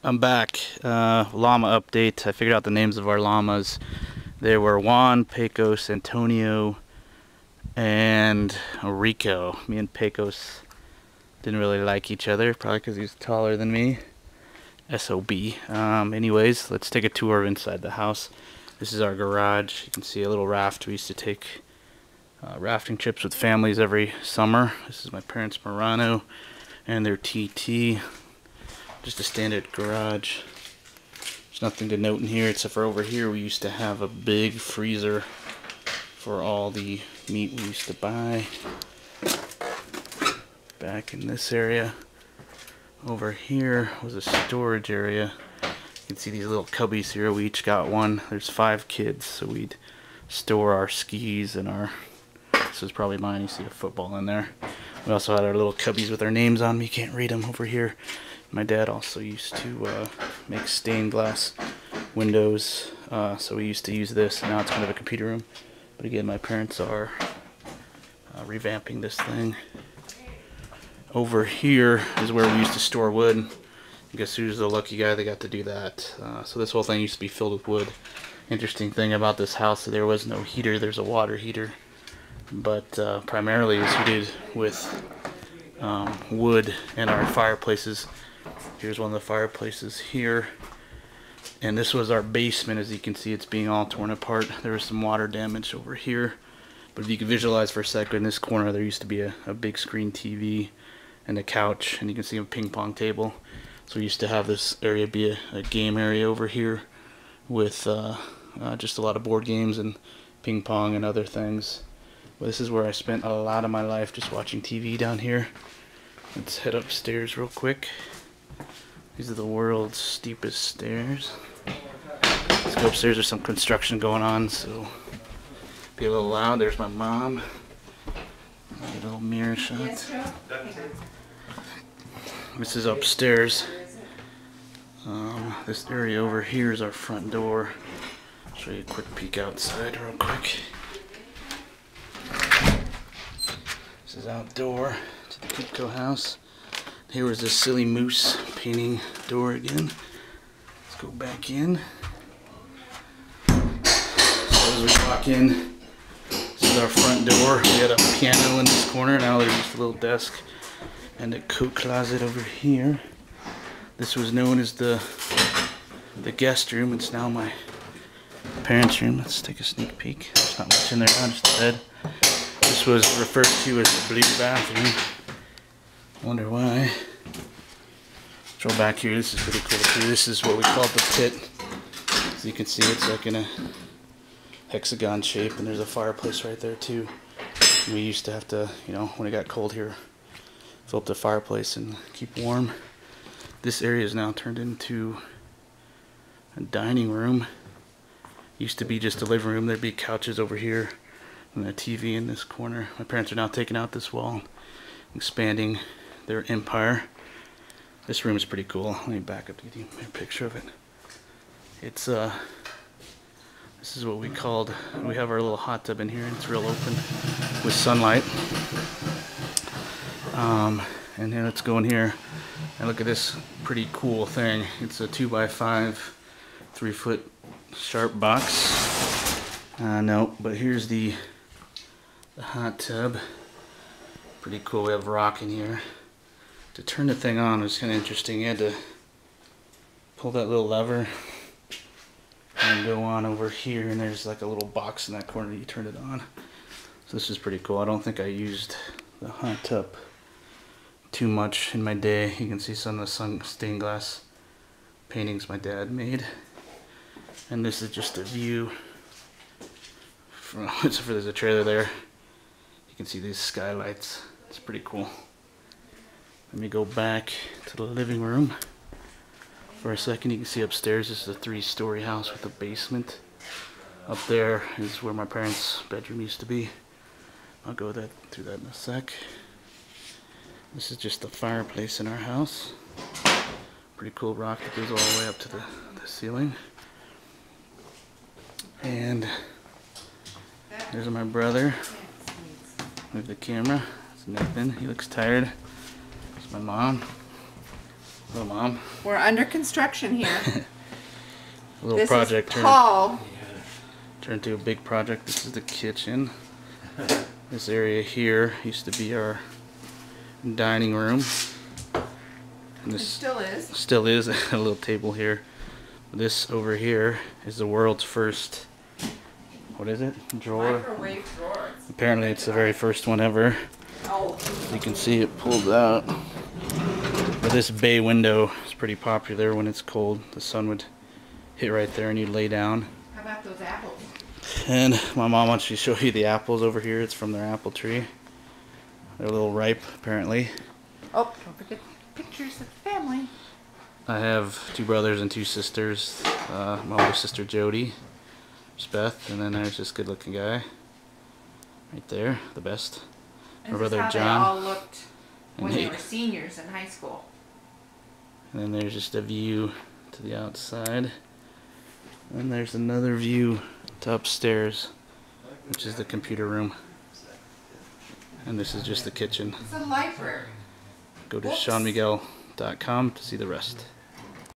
I'm back. Llama update. I figured out the names of our llamas. They were Juan, Pecos, Antonio, and Rico. Me and Pecos didn't really like each other, probably because he's taller than me. SOB. Anyways, let's take a tour inside the house. This is our garage. You can see a little raft. We used to take rafting trips with families every summer. This is my parents' Murano and their TT. Just a standard garage. There's nothing to note in here except for over here we used to have a big freezer for all the meat we used to buy. Back in this area over here was a storage area. You can see these little cubbies here. We each got one. There's 5 kids, so we'd store our skis and our... This is probably mine. You see a football in there. We also had our little cubbies with our names on them. You can't read them over here. My dad also used to make stained glass windows, so we used to use this. Now it's kind of a computer room. But again, my parents are revamping this thing. Over here is where we used to store wood. I guess who's the lucky guy that got to do that. So this whole thing used to be filled with wood. Interesting thing about this house, there was no heater. There's a water heater. But primarily it's heated with wood and our fireplaces. Here's one of the fireplaces here. And this was our basement. As you can see, it's being all torn apart. There was some water damage over here. But if you can visualize for a second, in this corner there used to be a big screen TV and a couch. And you can see a ping pong table. So we used to have this area be a game area over here with just a lot of board games and ping pong and other things. But this is where I spent a lot of my life, just watching TV down here. Let's head upstairs real quick. These are the world's steepest stairs. Let's go upstairs. There's some construction going on, so be a little loud. There's my mom. Get a little mirror shot. This is upstairs. This area over here is our front door. I'll show you a quick peek outside real quick. This is outdoor to the Kitco house. Here was this silly moose painting door again. Let's go back in. So as we walk in, this is our front door. We had a piano in this corner. Now there's just a little desk and a coat closet over here. This was known as the guest room. It's now my parents' room. Let's take a sneak peek. There's not much in there now, just a bed. This was referred to as the blue bathroom. Wonder why. Let's go back here. This is pretty cool too. This is what we call the pit. As you can see, it's like in a hexagon shape, and there's a fireplace right there too. And we used to have to, you know, when it got cold here, fill up the fireplace and keep warm. This area is now turned into a dining room. Used to be just a living room. There'd be couches over here and a TV in this corner. My parents are now taking out this wall, expanding their empire. This room is pretty cool. Let me back up to give you a picture of it. It's this is what we called, we have our little hot tub in here, and it's real open with sunlight. And then let's go in here and look at this pretty cool thing. It's a 2x5 3-foot sharp box. No, but here's the hot tub. Pretty cool. We have rock in here. To turn the thing on was kind of interesting. You had to pull that little lever and go on over here, and there's like a little box in that corner. You turn it on. So this is pretty cool. I don't think I used the hot tub too much in my day. You can see some of the stained glass paintings my dad made. And this is just a view from, except for there's a trailer there. You can see these skylights. It's pretty cool. Let me go back to the living room for a second. You can see upstairs, this is a 3-story house with a basement. Up there is where my parents' bedroom used to be. I'll go through that in a sec. This is just the fireplace in our house. Pretty cool rock that goes all the way up to the ceiling. And there's my brother. Move the camera. It's Nathan. He looks tired. It's my mom. Hello, Mom. We're under construction here. A little This project is Paul. turned to a big project. This is the kitchen. This area here used to be our dining room. And this Still is. A little table here. This over here is the world's first, what is it? Drawer? Microwave drawers. Apparently it's the very first one ever. Oh. You can see it pulled out. But this bay window is pretty popular when it's cold. The sun would hit right there and you'd lay down. How about those apples? And my mom wants to show you the apples over here. It's from their apple tree. They're a little ripe, apparently. Oh, don't forget pictures of the family. I have 2 brothers and 2 sisters. My older sister Jody, there's Beth, and then there's this good-looking guy right there, the best. My brother John. John. They all looked when And they were seniors in high school. And then there's just a view to the outside. And there's another view to upstairs, which is the computer room. And this is just the kitchen. It's a library. Go to ShonMIguel.com to see the rest.